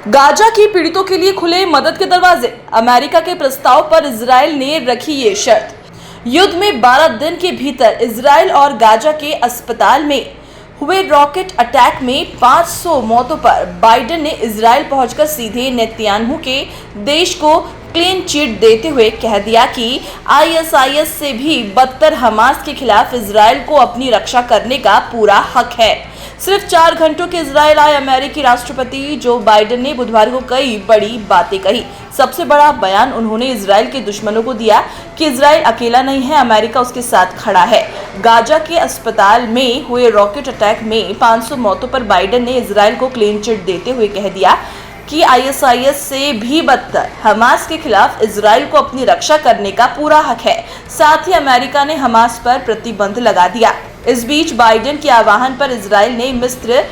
Gaza की पीड़ितों के लिए खुले मदद के दरवाजे। अमेरिका के प्रस्ताव पर इजराइल ने रखी ये शर्त। युद्ध में 12 दिन के भीतर इजराइल और गाजा के अस्पताल में हुए रॉकेट अटैक में 500 मौतों पर बाइडेन ने इजराइल पहुंचकर सीधे नेतन्याहू के देश को क्लीन चिट देते हुए कह दिया कि आईएसआईएस से भी बदतर हमास के खिलाफ इजराइल को अपनी रक्षा करने का पूरा हक है। सिर्फ 4 घंटों के इजराइल आए अमेरिकी राष्ट्रपति जो बाइडेन ने बुधवार को कई बड़ी बातें कही। सबसे बड़ा बयान उन्होंने इजराइल के दुश्मनों को दिया कि इजराइल अकेला नहीं है, अमेरिका उसके साथ खड़ा है। गाजा के अस्पताल में हुए रॉकेट अटैक में 500 मौतों पर बाइडेन ने इजराइल को क्लीन चिट देते हुए कह दिया कि आईएसआईएस से भी बदतर हमास के खिलाफ इजराइल को अपनी रक्षा करने का पूरा हक है। साथ ही अमेरिका ने हमास पर प्रतिबंध लगा दिया। इस बीच बाइडेन के आह्वान पर इजराइल ने मिस्र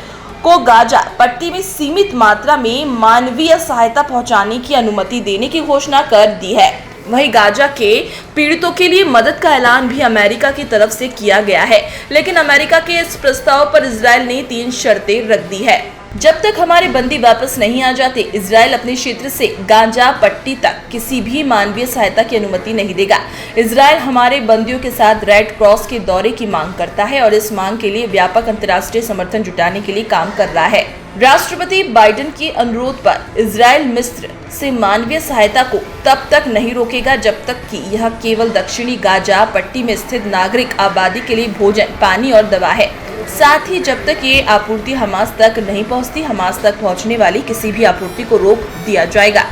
को गाजा पट्टी में सीमित मात्रा में मानवीय सहायता पहुंचाने की अनुमति देने की घोषणा कर दी है। वहीं गाजा के पीड़ितों के लिए मदद का ऐलान भी अमेरिका की तरफ से किया गया है, लेकिन अमेरिका के इस प्रस्ताव पर इजराइल ने 3 शर्तें रख दी है। जब तक हमारे बंदी वापस नहीं आ जाते, इजराइल अपने क्षेत्र से गाजा पट्टी तक किसी भी मानवीय सहायता की अनुमति नहीं देगा। इजराइल हमारे बंदियों के साथ रेड क्रॉस के दौरे की मांग करता है और इस मांग के लिए व्यापक अंतर्राष्ट्रीय समर्थन जुटाने के लिए काम कर रहा है। राष्ट्रपति बाइडेन के अनुरोध पर इजराइल मिस्र से मानवीय सहायता को तब तक नहीं रोकेगा जब तक कि यह केवल दक्षिणी गाजा पट्टी में स्थित नागरिक आबादी के लिए भोजन, पानी और दवा है। साथ ही जब तक ये आपूर्ति हमास तक नहीं पहुंचती, हमास तक पहुंचने वाली किसी भी आपूर्ति को रोक दिया जाएगा।